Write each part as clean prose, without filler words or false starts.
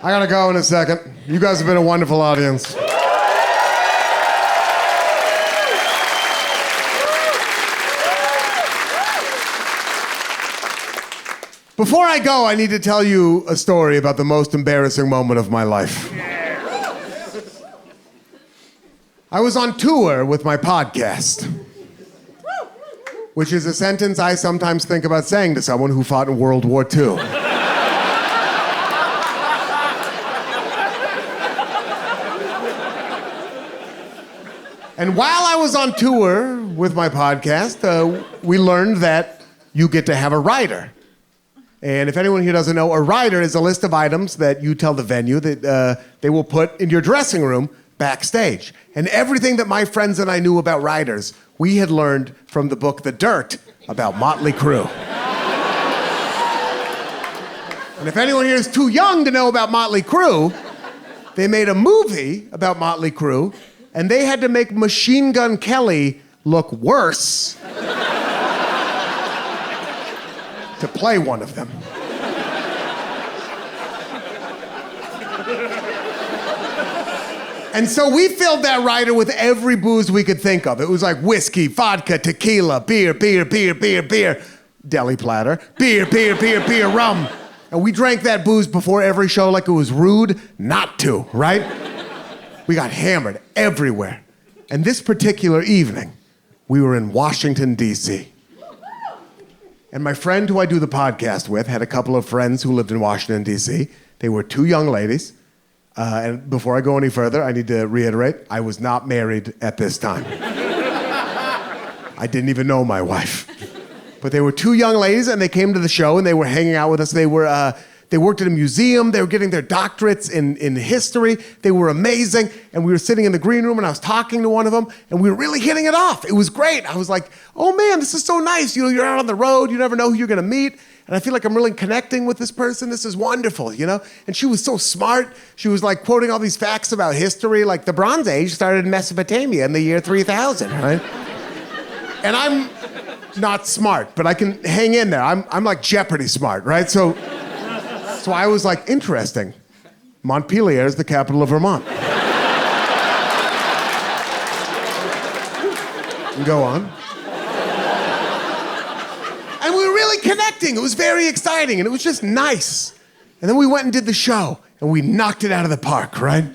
I gotta go in a second. You guys have been a wonderful audience. Before I go, I need to tell you a story about the most embarrassing moment of my life. I was on tour with my podcast, which is a sentence I sometimes think about saying to someone who fought in World War II. And while I was on tour with my podcast, we learned that you get to have a rider. And if anyone here doesn't know, a rider is a list of items that you tell the venue that they will put in your dressing room backstage. And everything that my friends and I knew about riders, we had learned from the book The Dirt about Motley Crue. And if anyone here is too young to know about Motley Crue, they made a movie about Motley Crue, and they had to make Machine Gun Kelly look worse to play one of them. And so we filled that rider with every booze we could think of. It was like whiskey, vodka, tequila, beer, deli platter, beer, rum. And we drank that booze before every show like it was rude not to, right? We got hammered everywhere. And this particular evening, we were in Washington, D.C. And my friend who I do the podcast with had a couple of friends who lived in Washington, D.C. They were two young ladies. And before I go any further, I need to reiterate, I was not married at this time. I didn't even know my wife. But they were two young ladies, and they came to the show, and they were hanging out with us. They worked at a museum. They were getting their doctorates in history. They were amazing. And we were sitting in the green room, and I was talking to one of them, and we were really hitting it off. It was great. I was like, oh, man, this is so nice. You know, you're out on the road. You never know who you're going to meet. And I feel like I'm really connecting with this person. This is wonderful, you know? And she was so smart. She was like quoting all these facts about history, like the Bronze Age started in Mesopotamia in the year 3000, right? And I'm not smart, but I can hang in there. I'm like Jeopardy smart, right? So I was like, interesting. Montpelier is the capital of Vermont. And go on. And we were really connecting. It was very exciting, and it was just nice. And then we went and did the show, and we knocked it out of the park, right?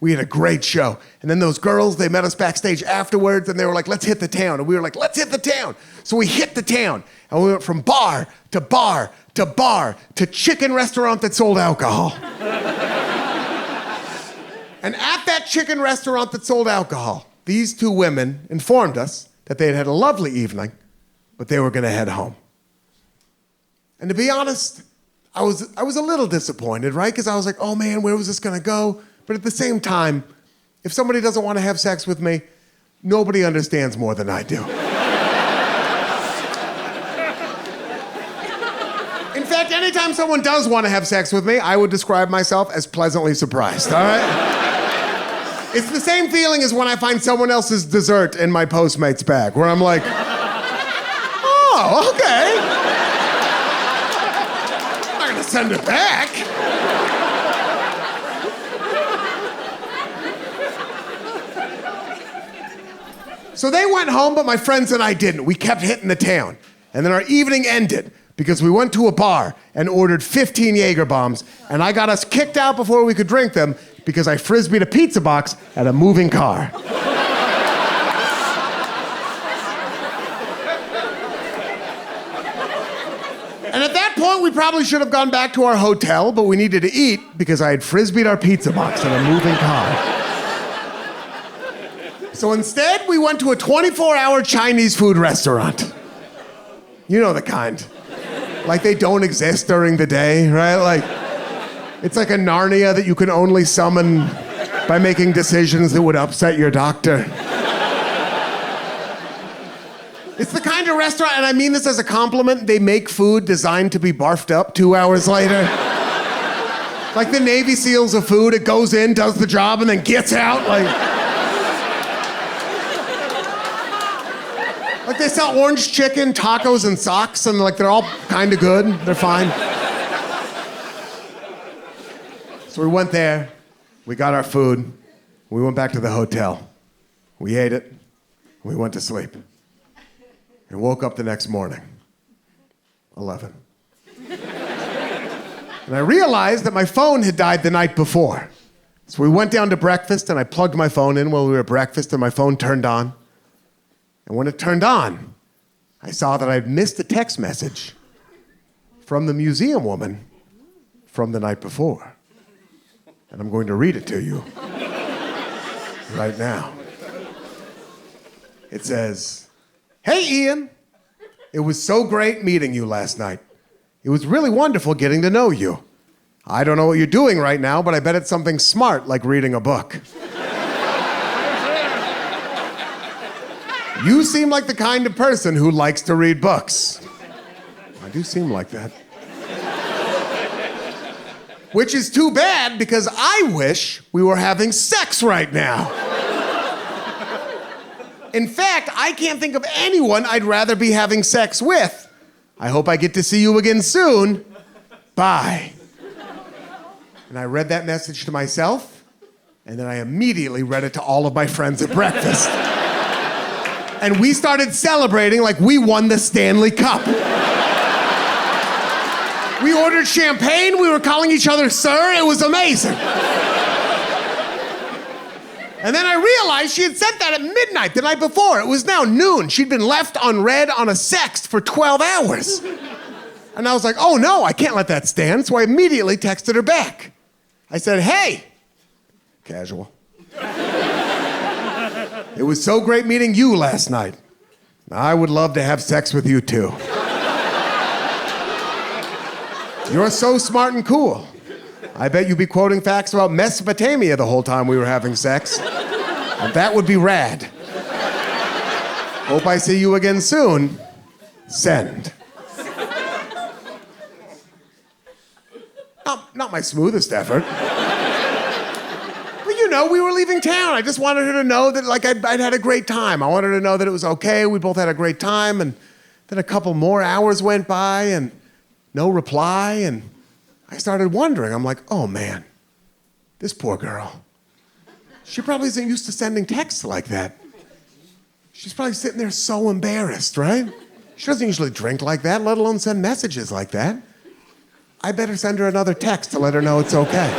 We had a great show. And then those girls, they met us backstage afterwards, and they were like, let's hit the town. And we were like, let's hit the town. So we hit the town, and we went from bar to bar to bar to chicken restaurant that sold alcohol. And at that chicken restaurant that sold alcohol, these two women informed us that they had had a lovely evening, but they were going to head home. And to be honest, I was a little disappointed, right? Because I was like, oh man, where was this going to go? But at the same time, if somebody doesn't want to have sex with me, nobody understands more than I do. In fact, anytime someone does want to have sex with me, I would describe myself as pleasantly surprised, all right? It's the same feeling as when I find someone else's dessert in my Postmates bag, where I'm like, oh, okay. I'm not gonna send it back. So they went home, but my friends and I didn't. We kept hitting the town. And then our evening ended because we went to a bar and ordered 15 Jaeger bombs, and I got us kicked out before we could drink them because I frisbeed a pizza box at a moving car. And at that point, we probably should have gone back to our hotel, but we needed to eat because I had frisbeed our pizza box in a moving car. So instead, we went to a 24-hour Chinese food restaurant. You know the kind. Like they don't exist during the day, right? Like, it's like a Narnia that you can only summon by making decisions that would upset your doctor. It's the kind of restaurant, and I mean this as a compliment, they make food designed to be barfed up 2 hours later. Like the Navy SEALs of food, it goes in, does the job, and then gets out, Like they sell orange chicken, tacos, and socks, and like they're all kind of good. They're fine. So we went there, we got our food, we went back to the hotel. We ate it, we went to sleep. And woke up the next morning, 11. And I realized that my phone had died the night before. So we went down to breakfast and I plugged my phone in while we were at breakfast and my phone turned on. And when it turned on, I saw that I'd missed a text message from the museum woman from the night before. And I'm going to read it to you right now. It says, "Hey Ian, it was so great meeting you last night. It was really wonderful getting to know you. I don't know what you're doing right now, but I bet it's something smart like reading a book. You seem like the kind of person who likes to read books." I do seem like that. Which is too bad because I wish we were having sex right now. In fact, I can't think of anyone I'd rather be having sex with. I hope I get to see you again soon. Bye. And I read that message to myself, and then I immediately read it to all of my friends at breakfast. And we started celebrating like we won the Stanley Cup. We ordered champagne, we were calling each other sir, it was amazing. And then I realized she had sent that at midnight the night before. It was now noon. She'd been left unread on a sext for 12 hours. And I was like, oh no, I can't let that stand. So I immediately texted her back. I said, hey, casual. It was so great meeting you last night. I would love to have sex with you too. You're so smart and cool. I bet you'd be quoting facts about Mesopotamia the whole time we were having sex. And that would be rad. Hope I see you again soon. Send. Not my smoothest effort. But you know, we were leaving town. I just wanted her to know that like I'd had a great time. I wanted her to know that it was okay. We both had a great time. And then a couple more hours went by and no reply. And I started wondering. I'm like, oh man, this poor girl. She probably isn't used to sending texts like that. She's probably sitting there so embarrassed, right? She doesn't usually drink like that, let alone send messages like that. I better send her another text to let her know it's okay.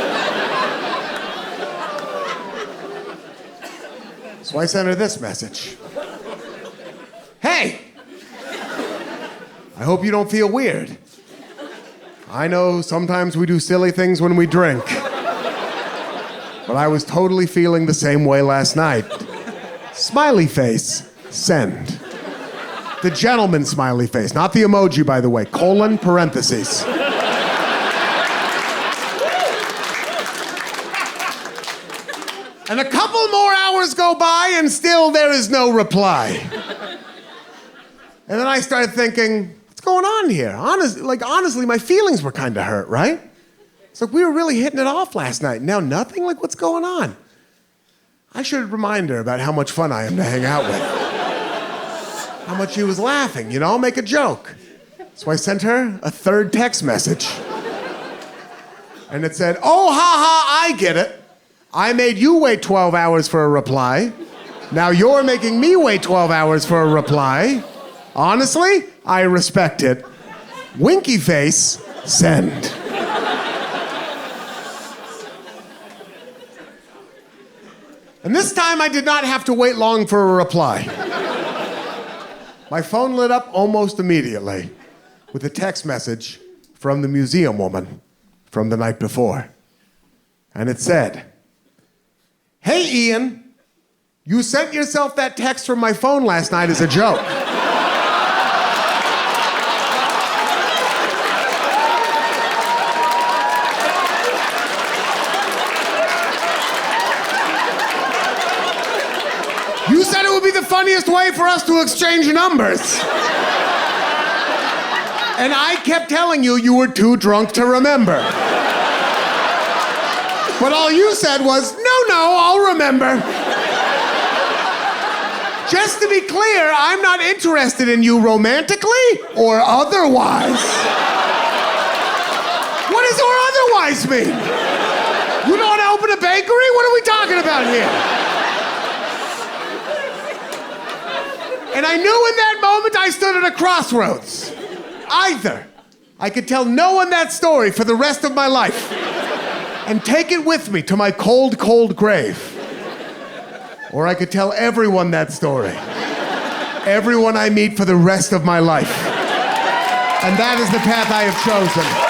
So I sent her this message. Hey! I hope you don't feel weird. I know sometimes we do silly things when we drink. But I was totally feeling the same way last night. Smiley face, send. The gentleman smiley face, not the emoji, by the way, colon, parentheses. And a couple more hours go by and still there is no reply. And then I started thinking, what's going on here? Honestly, my feelings were kind of hurt, right? It's like we were really hitting it off last night. Now nothing? Like what's going on? I should remind her about how much fun I am to hang out with. How much she was laughing, you know, make a joke. So I sent her a third text message. And it said, oh, ha ha, I get it. I made you wait 12 hours for a reply. Now you're making me wait 12 hours for a reply. Honestly, I respect it. Winky face, send. And this time I did not have to wait long for a reply. My phone lit up almost immediately with a text message from the museum woman from the night before. And it said, hey Ian, you sent yourself that text from my phone last night as a joke. You said it would be the funniest way for us to exchange numbers. And I kept telling you you were too drunk to remember. But all you said was, no, I'll remember. Just to be clear, I'm not interested in you romantically or otherwise. What does or otherwise mean? the bakery? What are we talking about here? And I knew in that moment I stood at a crossroads. Either I could tell no one that story for the rest of my life and take it with me to my cold, cold grave. Or I could tell everyone that story. Everyone I meet for the rest of my life. And that is the path I have chosen.